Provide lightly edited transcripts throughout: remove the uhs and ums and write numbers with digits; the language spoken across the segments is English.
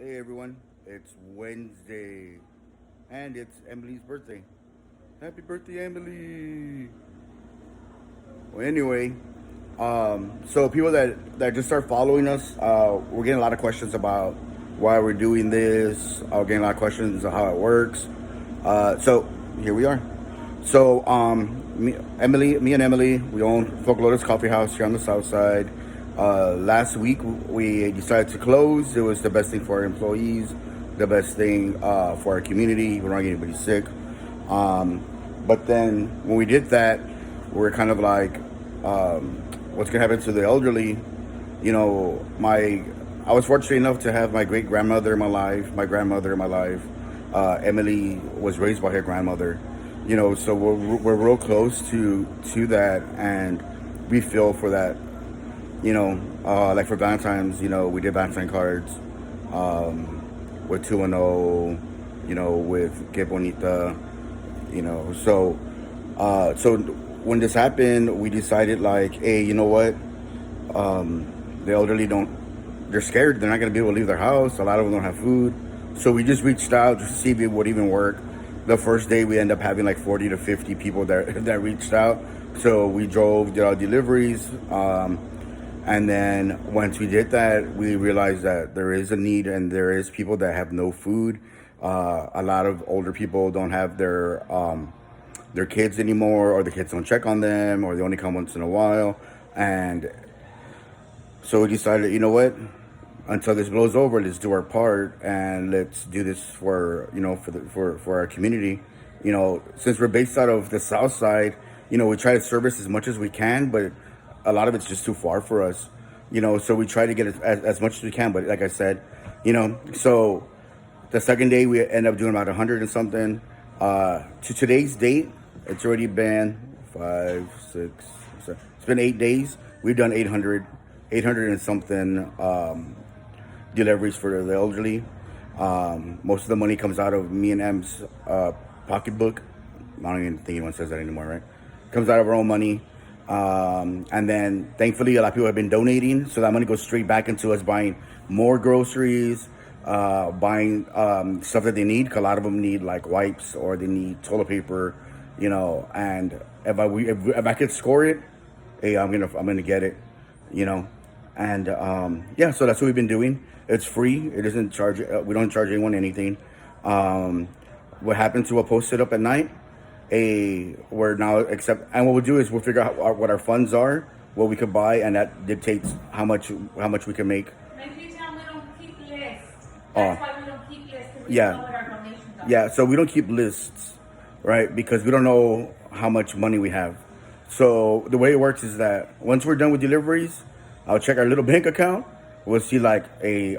Hey everyone, it's Wednesday and it's Emily's birthday. Happy birthday, Emily! Well, anyway, so people that just start following us, we're getting a lot of questions about why we're doing this. Getting a lot of questions on how it works. So here we are. So me and Emily, we own Folk Lotus Coffee House here on the south side. Last week we decided to close. It was the best thing for our employees, the best thing for our community. We don't want anybody sick. But then when we did that, we're kind of like, what's gonna happen to the elderly? You know, my I was fortunate enough to have my great grandmother in my life, my grandmother in my life. Emily was raised by her grandmother. You know, so we're real close to that, and we feel for that. You know, like for Valentine's, you know, we did Valentine cards with 210, you know, with Que Bonita, you know. So when this happened, we decided like, hey, you know what? The elderly they're scared. They're not going to be able to leave their house. A lot of them don't have food. So we just reached out to see if it would even work. The first day we end up having like 40 to 50 people that reached out. So we did our deliveries. And then once we did that, we realized that there is a need and there is people that have no food. A lot of older people don't have their kids anymore, or the kids don't check on them, or they only come once in a while. And so we decided, you know what? Until this blows over, let's do our part and let's do this for for our community. You know, since we're based out of the south side, you know, we try to service as much as we can, but a lot of it's just too far for us. You know, so we try to get as much as we can. But like I said, you know, so the second day we end up doing about 100 and something. To today's date, it's already been 5, 6, 7. It's been 8 days. We've done 800 and something deliveries for the elderly. Most of the money comes out of me and M's pocketbook. I don't even think anyone says that anymore, right? Comes out of our own money. And then thankfully a lot of people have been donating, so that money goes straight back into us buying more groceries, buying stuff that they need, 'cause a lot of them need like wipes or they need toilet paper, you know. And if I could score it, hey, I'm gonna get it, you know. And yeah, so that's what we've been doing. It's free. It doesn't charge. We don't charge anyone anything. What happens to we'll post it up at night. We're now and what we'll do is we'll figure out what our funds are, what we could buy, and that dictates how much we can make. Make sure you tell them we don't keep lists. Oh, That's why we don't keep lists, because we don't know yeah, what our donations are. yeah. So we don't keep lists, right? Because we don't know how much money we have. So the way it works is that once we're done with deliveries, I'll check our little bank account. We'll see like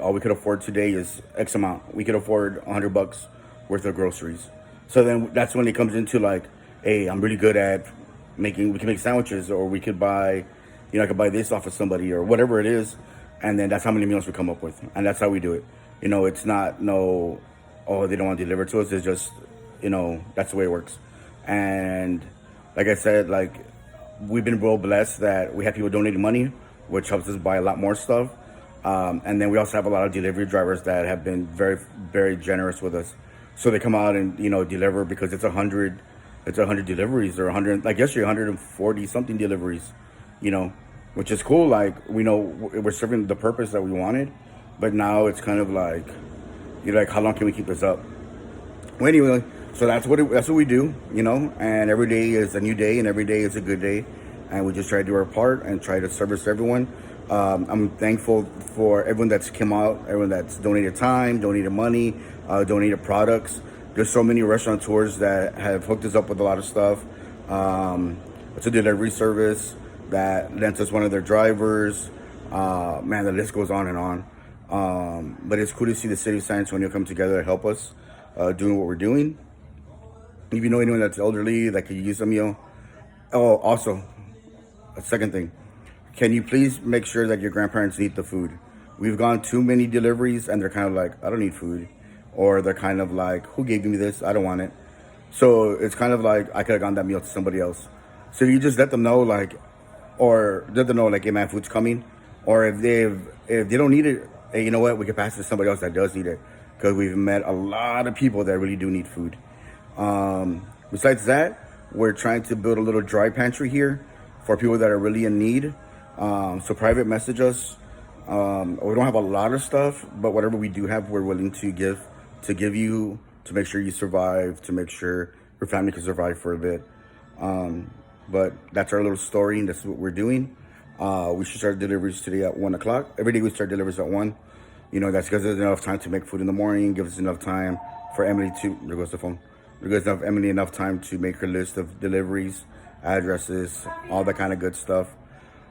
all we could afford today is X amount. We could afford $100 worth of groceries. So then that's when it comes into like, hey, I'm really good at we can make sandwiches, or we could buy, you know, I could buy this off of somebody or whatever it is. And then that's how many meals we come up with. And that's how we do it. You know, it's not oh, they don't want to deliver to us. It's just, you know, that's the way it works. And like I said, like we've been real blessed that we have people donating money, which helps us buy a lot more stuff. And then we also have a lot of delivery drivers that have been very, very generous with us. So they come out and, you know, deliver because it's 100 deliveries, or 100, like yesterday, 140 something deliveries, you know, which is cool. Like, we know we're serving the purpose that we wanted, but now it's kind of like, you're like, how long can we keep this up? Well, anyway, so that's what we do, you know, and every day is a new day and every day is a good day. And we just try to do our part and try to service everyone. I'm thankful for everyone that's come out, everyone that's donated time, donated money, donated products. There's so many restaurateurs that have hooked us up with a lot of stuff. It's a delivery service that lends us one of their drivers. Man, the list goes on and on. But it's cool to see the city of San Antonio come together to help us doing what we're doing. If you know anyone that's elderly that could use a meal. Oh, also, a second thing. Can you please make sure that your grandparents eat the food? We've gone too many deliveries and they're kind of like, I don't need food. Or they're kind of like, who gave me this? I don't want it. So it's kind of like, I could have gone that meal to somebody else. So you just let them know, like, or let them know, like, hey man, food's coming. Or if they don't need it, hey, you know what? We can pass it to somebody else that does need it, because we've met a lot of people that really do need food. Besides that, we're trying to build a little dry pantry here for people that are really in need. So private message us. We don't have a lot of stuff, but whatever we do have, we're willing to give you, to make sure you survive, to make sure your family can survive for a bit. But that's our little story, and that's what we're doing. We should start deliveries today at 1 o'clock. Every day we start deliveries at 1. You know, that's because there's enough time to make food in the morning, gives us enough time for Emily to, there goes the phone. There goes Emily enough time to make her list of deliveries, addresses, all that kind of good stuff.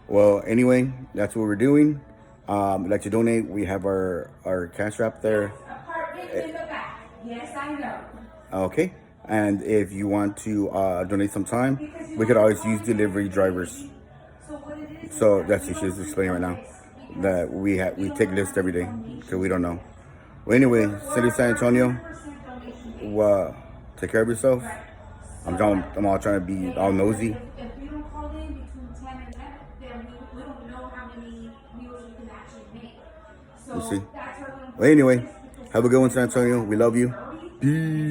Well, anyway, that's what we're doing. If you'd like to donate, we have our cash app there. Apartment in the back. Yes, I know. Okay. And if you want to donate some time, we could always use delivery drivers. So that's what she's explaining right now. That we take lists every day because we don't know. Well, anyway, City of San Antonio. Take care of yourself. I'm all trying to be all nosy. If we don't call in between 10 and 11, then we don't know how many meals we can actually make. So You see? that's why we don't. Well, anyway, have a good one, San Antonio. We love you. Peace.